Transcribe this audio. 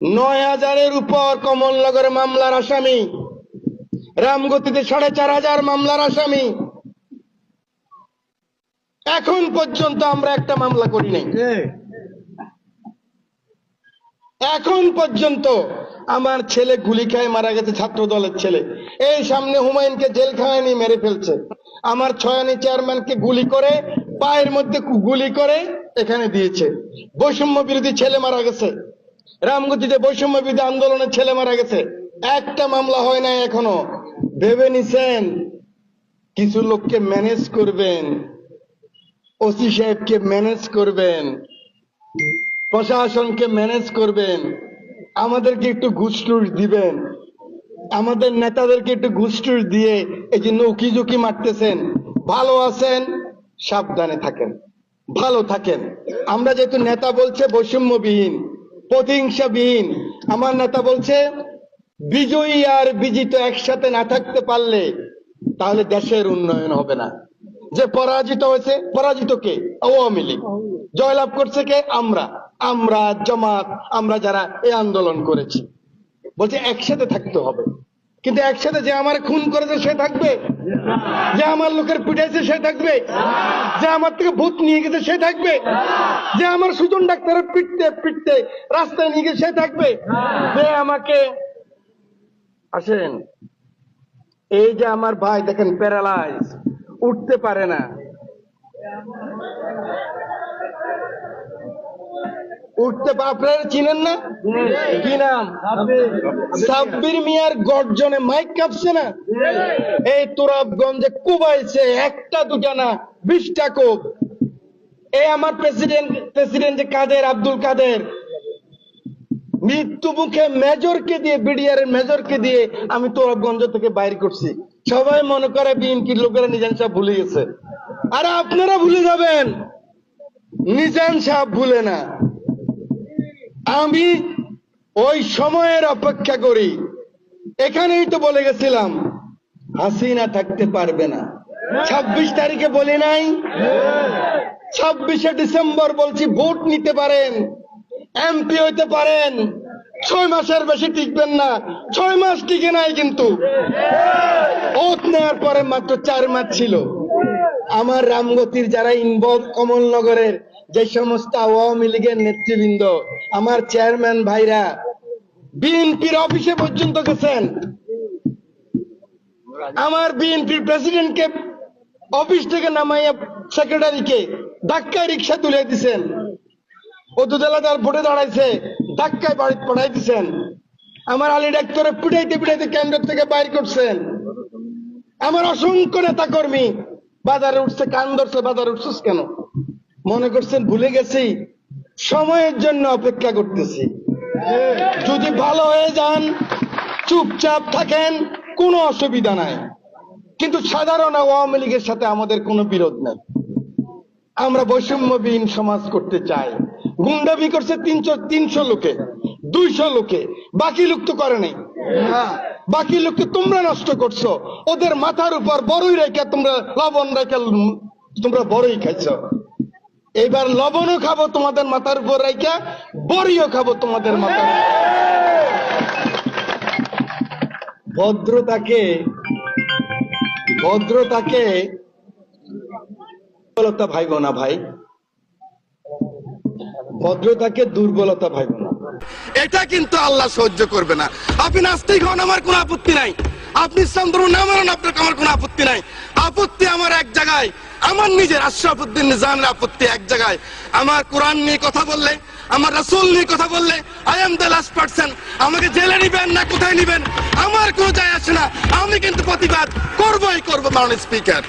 ৯,০০০-এর উপর কমলনগরে মামলার আসামি, রামগতিতে ৪,৫০০ মামলার আসামি। এখন পর্যন্ত আমরা একটা মামলা করি নাই। এখন পর্যন্ত আমার ছেলে গুলি খায় মারা গেছে, ছাত্র দলের ছেলে। এই সামনে হুমায়ুনকে জেলখানায় নিয়ে মেরে ফেলছে। আমার ছয়ানি চেয়ারম্যানকে গুলি করে পায়ের মধ্যে গুলি করে এখানে দিয়েছে। বৈষম্য বিরোধী ছেলে মারা গেছে, রামগতিতে বৈষম্য বিরোধী আন্দোলনের ছেলে মারা গেছে। একটা মামলা হয় নাই এখনো। ভেবে নিছেন কিছু লোককে ম্যানেজ করবেন, ওসি সাহেবকে ম্যানেজ করবেন, প্রশাসনকে ম্যানেজ করবেন, আমাদেরকে একটু ঘুষ-টুস দিবেন, আমাদের নেতাদেরকে একটু ঘুষ-টুস দিয়ে এই যে নৌকি-ঝুঁকি মারতেছেন। ভালো আছেন, সাবধানে থাকেন, ভালো থাকেন। আমরা যেহেতু নেতা বলছে বৈষম্যবিহীন, প্রতিহিংসাবিহীন, আমার নেতা বলছে বিজয়ী আর বিজিত একসাথে না থাকতে পারলে তাহলে দেশের উন্নয়ন হবে না। যে পরাজিত হয়েছে, পরাজিত কে? আওয়ামী লীগ। জয়লাভ করছে কে? আমরা জামাত, আমরা যারা এই আন্দোলন করেছি। বলছে একসাথে থাকতে হবে, কিন্তু একসাথে যে আমার খুন করেছে সে থাকবে, যে আমার লোকের পিটাইছে সে থাকবে, যে আমার থেকে ভূত নিয়ে গেছে সে থাকবে, যে আমার সুজন ডাক্তারের পিটতে পিটতে রাস্তায় নিয়ে গেছে সে থাকবে, যে আমাকে আসেন এই যে আমার ভাই দেখেন প্যারালাইজ, উঠতে পারে না, আপনারা চিনেন না? কি নাম? সাব্বির মিয়ার গর্জনে মাইক কাঁপছে না? এই তোরাবগঞ্জে কুবাইছে একটা দুটা না 20টা কোপ। এই আমার প্রেসিডেন্ট কাদের, আব্দুল কাদের মৃত্যু মুখে মেজরকে দিয়ে, বিডিআর এর মেজরকে দিয়ে আমি তোরাবগঞ্জ থেকে বাইর করছি। সবাই মনে করে বিএনপির লোকেরা নিজান সাহেব ভুলে গেছে। আরে আপনারা ভুলে যাবেন, নিজান সাহেব ভুলে না। আমি ওই সময়ের অপেক্ষা করি। এখানেই তো বলে গেছিলাম হাসিনা থাকতে পারবে না। 26 তারিখে বলি নাই? 26শে ডিসেম্বর বলছি ভোট নিতে পারেন, এমপি হইতে পারেন, 6 মাসের বেশি টিকবেন না। 6 মাস টিকে নাই, কিন্তু ওত নেওয়ার পরে মাত্র 4 মাস ছিল। আমার রামগতির যারা ইনভলভ, কমলনগরের যে সমস্ত আওয়ামী লীগের নেতৃবৃন্দ, আমার চেয়ারম্যান ভাইরা বিএনপির অফিসে পর্যন্ত গেছেন। আমার বিএনপির প্রেসিডেন্টকে অফিস থেকে নামাইয়া সেক্রেটারিকে ধাক্কায় রিক্সা তুলে দিচ্ছেন। অদুদালাদার ভোটে দাঁড়াইছে, ধাক্কায় বাড়ি পাঠাই দিচ্ছেন। আমার আলী ডাক্তারে পিটাইতে পিটাইতে কেন্দ্র থেকে বাইর করছেন। আমার অসংখ্য নেতা কর্মী বাজারে উঠছে, কান ধরছে, বাজারে উঠছিস কেন? মনে করছেন ভুলে গেছি? সময়ের জন্য অপেক্ষা করতেছি। যদি ভালো হয়ে যান, চুপচাপ থাকেন, কোনো অসুবিধা নাই। কিন্তু সাধারণ আওয়ামী লীগের সাথে আমাদের কোনো বিরোধ নাই। আমরা বৈষম্যবিহীন সমাজ করতে চাই। গুন্ডামি করছে 300 লোকে, 200 লোকে, বাকি লোক তো করে নাই। বাকি লোককে তোমরা নষ্ট করছো। ওদের মাথার উপর বড়ই রেখা, তোমরা লবণ রেখা, তোমরা বড়ই খাইছো। এবার লবণও খাবো তোমাদের মাথার উপর রেখা, বড়িও খাবো তোমাদের মাথার। ভদ্রতাকে দুর্বলতা ভাইব না ভাই, ভদ্রতাকে দুর্বলতা ভাইব না। এটা কিন্তু আল্লাহ সহ্য করবে না। আপনি নাস্তিক হন, আমার কোনো আপত্তি নাই। আপনি ইসলাম ধর্ম না মানেন, আপনার আমার কোনো আপত্তি নাই। আপত্তি আমার এক জায়গায়, আমার নিজের আশরাফুদ্দিন নিজামের আপত্তি এক জায়গায়। আমার কোরআন নিয়ে কথা বললে, আমার রাসূল নিয়ে কথা বললে, I am the last person. আমাকে জেলে নিবেন না কোথায় নিবেন আমার কোনো যায় আসে না। আমি কিন্তু প্রতিবাদ করবই করবো, মাননীয় স্পিকার।